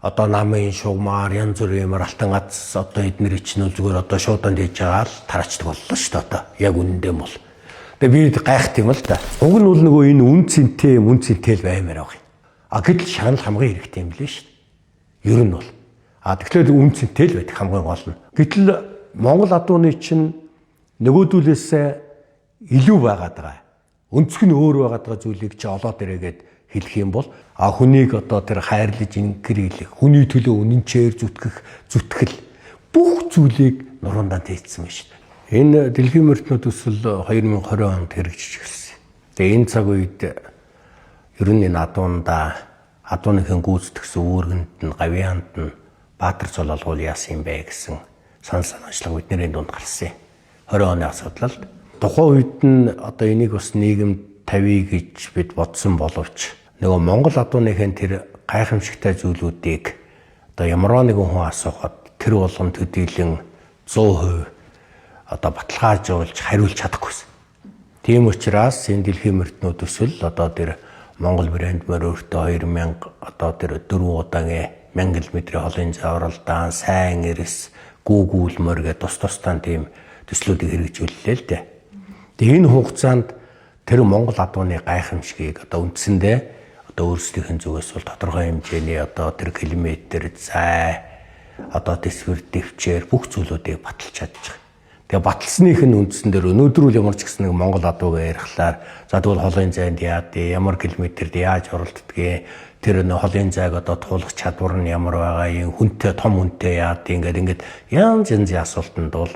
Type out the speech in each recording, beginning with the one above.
одоо намын шугамар янз бүрийн ямар алтан гац одоо эднэр ичнэл зүгээр одоо шууданд хийж байгаа л тараачдаг боллоо шүү дээ одоо яг үнэндээ бол. Тэгээ би гайхт юм л да. Уг нь бол нөгөө энэ үн цэнтэй л баймаар байгаа юм. Гэтэл шанал хамгийн хэрэгтэй юм лээ шүү дээ. Ер нь бол. Тэгэхээр үн цэнтэй л байдаг хамгийн гол нь. Гэтэл Монгол адууны чинь нөгөөдүүлээсээ илүү байгаад байгаа. Өнцөг нь өөр байгаад байгаа зүйлийг чи олоод ирээгээд хэлэх юм бол хүнийг одоо тэр хайрлаж ингэр хэлэх, хүний төлөө үнэнчээр зүтгэл бүх зүйлийг нуруундаа тээцсэн байна шүү дээ. Энэ дэлхийн мөртнөө төсөл 2020 онд хэрэгжиж эхэлсэн. Тэгээ энэ цаг үед ер нь энэ адууныхын гүйцэтгсэн үүргэнд нь гавьяанд нь Баатар цололгуул яасан юм бэ гэсэн санаачлаг бидний дунд гарсан. 20 оны асуудал. Тухайн үед нь одоо энийг бас нийгэмд тавья гэж бид бодсон боловч нөгөө Монгол адууныхын тэр гайхамшигтай зүйлүүдийг одоо ямар нэгэн хүн асуухад тэр болгон төдийлөн 100% одоо баталгаажуулж хариулж чадахгүйсэн. Тийм учраас энэ дэлхийн мөртнөө төсөл одоо тэр Монгол брэнд мөр өөртөө 2000 одоо тэр 4 удаагийн 1000 км холын завралдаан, сайн эрс, гүүгүүлмөр гэдэг тус-тусдаа тийм төслүүдийг хэрэгжүүллээ л дээ. Тэгээ энэ хугацаанд тэр Монгол адууны гайхамшигыг одоо үндсэндээ одоо өөрсдийнх нь зүгээс бол тодорхой хэмжээний одоо тэр километр зай одоо төсвөр дэвчээр бүх зүйлүүдийг баталж чадчих. Тэгээ баталсных нь үндсэн дээр өнөөдөр үл ямар ч гэсэн нэг Монгол адуугаа ярихлаар за тэгвэл холын зайд яад ямар километрд яаж оролддгийг тэр холын зайг одоо туулах чадвар нь ямар байгаа юм хүнтэй том хүнтэй яад ингээд янз янзын асуултанд бол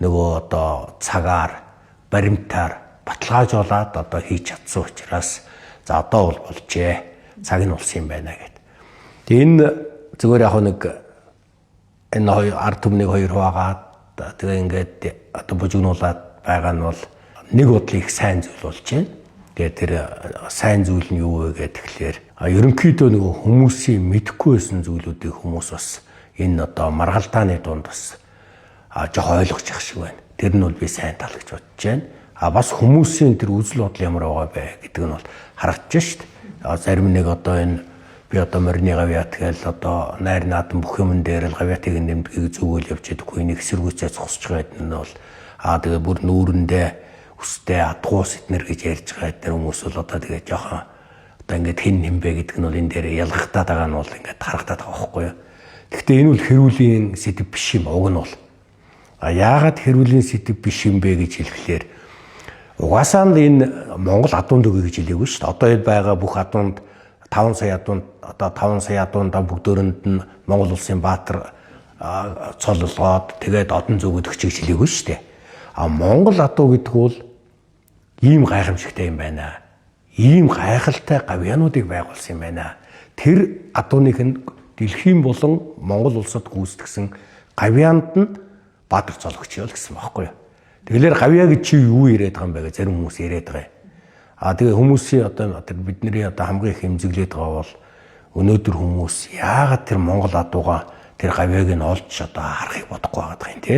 нөгөө одоо цагаар баримтаар баталгаажуулаад одоо хийж чадсан учраас за одоо бол болжээ. Цаг нь болсон юм байна гэд. Тэгээ энэ зүгээр яг нэг энэ ард түмнийг хоёр хуваагаад тэгээ ингээд одоо бужигнуулаад байгаа нь бол нэг бодлоо их сайн зүйл болж байна. Тэгээ тэр сайн зүйл нь юу вэ гэхээр ерөнхийдөө нөгөө хүмүүсийн мэдэхгүй байсан зүйлүүдийг хүмүүс бас энэ одоо маргалдааны дунд бас жоох ойлгож явах шиг байна. Тэр нь бол би сайн тал гэж бодож байна. Бас хүмүүсийн тэр үзэл бодол ямар байгаа бэ гэдэг нь бол харагдаж шүү дээ. Зарим нэг одоо энэ би одоо морины гавьяат гээл одоо найр наадам бүх юм дээр л гавьяатыг нэмдгийг зүгөөл явж идэггүй нэг эсэргүүцээ зогсож байгаа нь бол тэгээ бүр нүүрэндээ үстэй адгуус эднэр гэж ярьж байгаа эднэр хүмүүс бол одоо тэгээ жоохон одоо ингээд хэн нэмбэ гэдэг нь бол энэ дээр ялгахтаад байгаа нь бол ингээд харагдаад байгаа байхгүй юу. Гэхдээ энэ бол хэрүүлийн сэдв биш юм уг нь бол. Яагаад хэрүүлийн сэдв биш юм бэ гэж хэлэхлээр угаасаа л энэ Монгол адуунд өгье гэж хэлээгүй шүү дээ. Одоо энэ байгаа бүх адуунд 5 сая адуунд одоо 5 сая адуундаа бүгдөөрэнд нь Монгол улсын Баатар цололгоод тэгээд одон зүгөд өгч хэлээгүй шүү дээ. Монгол адуу гэдэг бол ийм гайхамшигтай юм байна. Ийм гайхалтай гавьяануудыг байгуулсан юм байна. Тэр адууных нь дэлхийн болон Монгол улсад гүйцэтгсэн гавьяанд нь Баатар цологч ял гэсэн байхгүй юу. Тэгэхээр гавьяа гэж чи юу яриад байгаа юм бэ гэж зарим хүмүүс яриад байгаа юм. Тэгээ хүмүүсийн одоо бидний одоо хамгийн их хэмзэглээд байгаа бол өнөөдөр хүмүүс яагаад тэр Монгол адууга тэр гавьяаг нь олж одоо харахыг бодохгүй байгаа юм те.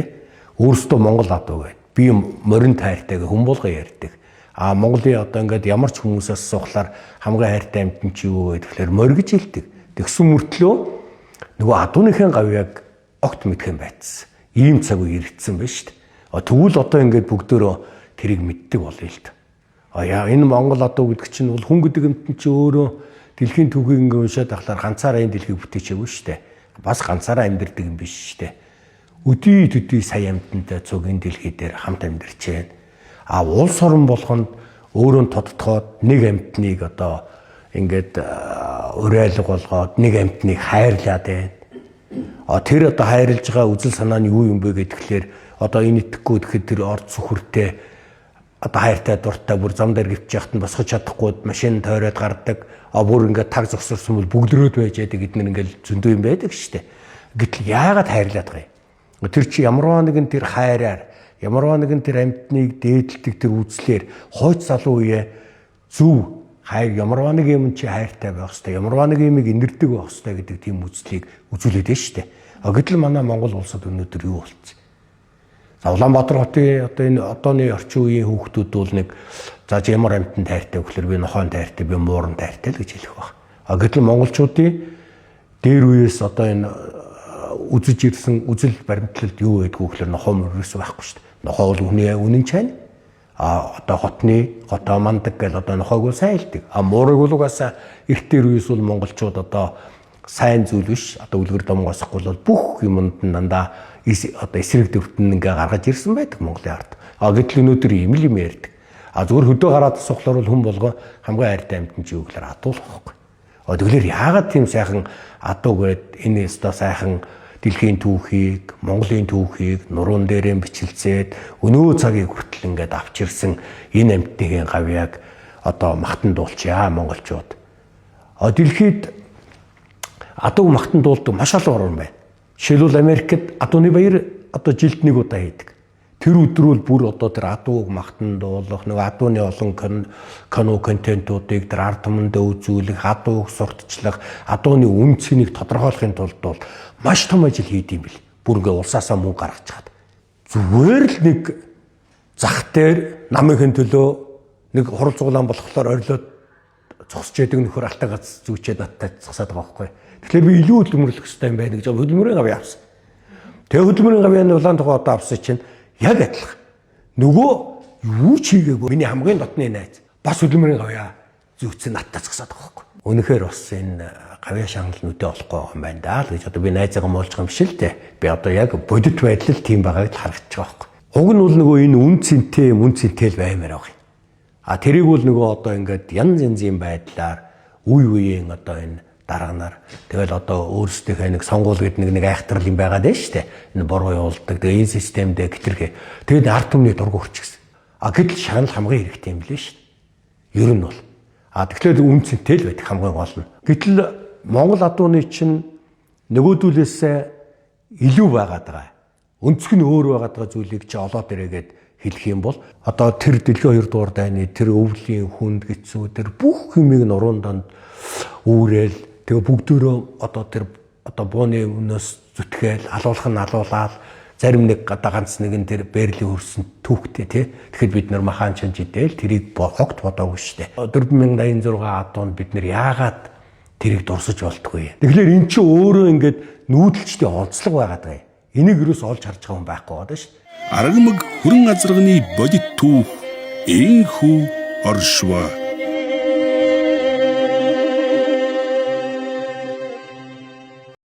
Өөрөөсөө Монгол адуу гэдэг би морин тайртай гэх хүн болгоо ярьдаг. Монголын одоо ингээд ямар ч хүмүүсээс асуухлаар хамгийн хайртай амьтан чи юу вэ гэхээр морь гэж хэлдэг. Тэгсэн мөртлөө нөгөө адууныхын гавьяаг огт мэдэх юм байцсан. Ийм цаг үе иргэсэн байна шүү дээ. Тэгвэл одоо ингээд бүгдөө тэрийг мэддэг болъё л та. Энэ Монгол адуу гэдэг чинь бол хүн гэдэг юмтан чи өөрөө дэлхийн түүхийг ингээд уншаад ахлаар ганцаараа энэ дэлхийг бүтээчихээгүй шүү дээ. Бас ганцаараа амьдэрдэг юм биш шүү дээ. Өдий төдий сая амьтантай цуг энэ дэлхий дээр хамт амьдарч байна. Улс орон болгонд өөрөө тодтогоод нэг амьтныг одоо ингээд урайлга болгоод нэг амьтныг хайрлаад байна. Тэр одоо хайрлаж байгаа үзэл санаа нь юу юм бэ гэхээр одоо энэ итгэхгүй гэхэд тэр орд сүхүртэй одоо хайртай дуртай бүр зам дээр гівч яхад нь босгож чадахгүй машин тойроод гардаг. Бүр ингээд таг зогсорсон бол бүгдрөөд байж яадаг эднэр ингээд зөндөө юм байдаг шүү дээ. Гэтэл яагаад хайрлаад байгаа юм? Тэр чи ямарваа нэгэн тэр хайраар ямарваа нэгэн тэр амьтныг дээдэлдэг тэр үзлээр хойц залуу үе зөв хайр ямарваа нэг юм чи хайртай байх хэвээр ямарваа нэг юмыг инэрдэг байх хэвээр гэдэг тийм үзлийг үзүүлээд байна шүү дээ. Гэтэл манай Монгол улсад өнөөдөр юу болчихсон? Улаанбаатар хотын одоо энэ одооны орчин үеийн хүүхдүүд бол нэг за ямар амьтан тайртай гэхээр би нохойн тайртай би мууран тайртай л гэж хэлэх баг. Гэтэл монголчуудын дээр үеэс одоо энэ үзэж ирсэн үзэл баримтлалд юу байдгүй гэхээр нохоо мөрөөс байхгүй шүү дээ. Нохоо бол үнэн чань. Одоо хотоо мандаг гэл одоо нохоог сайн хэлдэг. Муурыг бол угаасаа эрт дээр үеэс бол монголчууд одоо сайн зүйл биш. Одоо үлгэр домгоосохгүй бол бүх юмд нь дандаа одоо эсрэг төвтөн ингээ гаргаж ирсэн байдаг Монголын ард. Гэтэл өнөөдөр ийм л юм ярьдаг. Зүгээр хөдөө гараад сухлаар бол хүн болгоо хамгийн хайртай амьтан чи юу гэхээр адуу л байхгүй. Тэгэхээр яагаад тийм сайхан адуу гээд энэ өстө сайхан дэлхийн түүхийг, Монголын түүхийг нуруунд дээрээ бичлцээд өнөө цагийг хүртэл ингээд авч ирсэн энэ амьтдын гавьяаг одоо магтан дуулчихъя монголчууд. Дэлхийд адуу магтан дуулдаг маш олон орн байна. Жишээлбэл Америкт адууны баяр одоо жилд нэг удаа хийдэг. Тэр өдрөөл бүр одоо тэр адууг магтан дуулах, нэг адууны олон кино контентуудыг тэр ард түмэндээ үзүүлэх, адууг сурталчлах, адууны үн цэнийг тодорхойлохын тулд бол маш том ажил хийдэм бил. Бүр ингээ улсаасаа мөнгө гаргаж чад. Зүгээр л нэг зах дээр намынхын төлөө нэг хурал зуглаан болохоор орилоод зогсож яадаг нөхөр алтаа гац зүүчээд надтай зогсоод байгаа байхгүй. Тэгэхээр би илүү хөдөлмөрлөх хэрэгтэй юм байна гэж хөдөлмөрийн гавьяа авсан. Тэгээ хөдөлмөрийн гавьяаны улаан тухай одоо авсан чинь яг адилхан. Нөгөө юу ч хийгээгүй миний хамгийн дотны найз бас хөдөлмөрийн гавьяа зүүцэн надтай зогсоод байгаа байхгүй. Үнэхээр бас энэ гавьяа шагнал нүдэ олохгүй байгаа юм байна даа л гэж одоо би найзаагаа муулж байгаа юм шиг л дээ. Би одоо яг бодит байдал тийм байгааг л харагдаж байгаа байхгүй. Уг нь бол нөгөө энэ үн цэнтэй л баймаар байгаа юм. Тэрийг бол нөгөө одоо ингээд янз янзын байдлаар үеийн одоо энэ дарганаар тэгэл одоо өөрсдийнхээ нэг сонгуул гэдэг нэг айхтрал юм байгаад байна шүү дээ. Энэ бороо явуулдаг. Тэгээ энэ системдээ гитэрхээ. Тэгээд ард түмний дург өрчихсэн. Гэтэл шагнал хамгийн хэрэгтэй юм лээ шүү дээ. Ер нь бол. Тэгэхээр үн цэнтэй л байдаг хамгийн гол нь. Гэтэл Монгол адууны чинь нөгөөдүүлээсээ илүү байгаад байгаа. Өнцөг нь өөр байгаад байгаа зүйлийг чи олоод ирээгээд хэлэх юм бол одоо тэр дэлхийн 2 дугаар дайны тэр өвлийн хүнд гэцүү тэр бүх юмыг нуруунд донд үүрэл тэгээ бүгдөө одоо тэр одоо бууны өмнөөс зүтгээл алуулах нь алуулаад зарим нэг одоо ганц нэгэн тэр бэрлийн хөрсөн түүхтэй тий. Тэгэхэд бид нар махан чанжидэл тэрийг хогт бодоогүй штэ. 4086 адуунд бид нар яагаад тэрийг дурсаж болтгүй. Тэгэхээр эн чинь өөрөө ингээд нүүдэлчтэй онцлог байгаад байгаа юм. Энийг юус олж харж байгаа хүн байхгүй байгаа шүү. Аргамаг хүрэн азарганы бодит түүх энхүү оршва.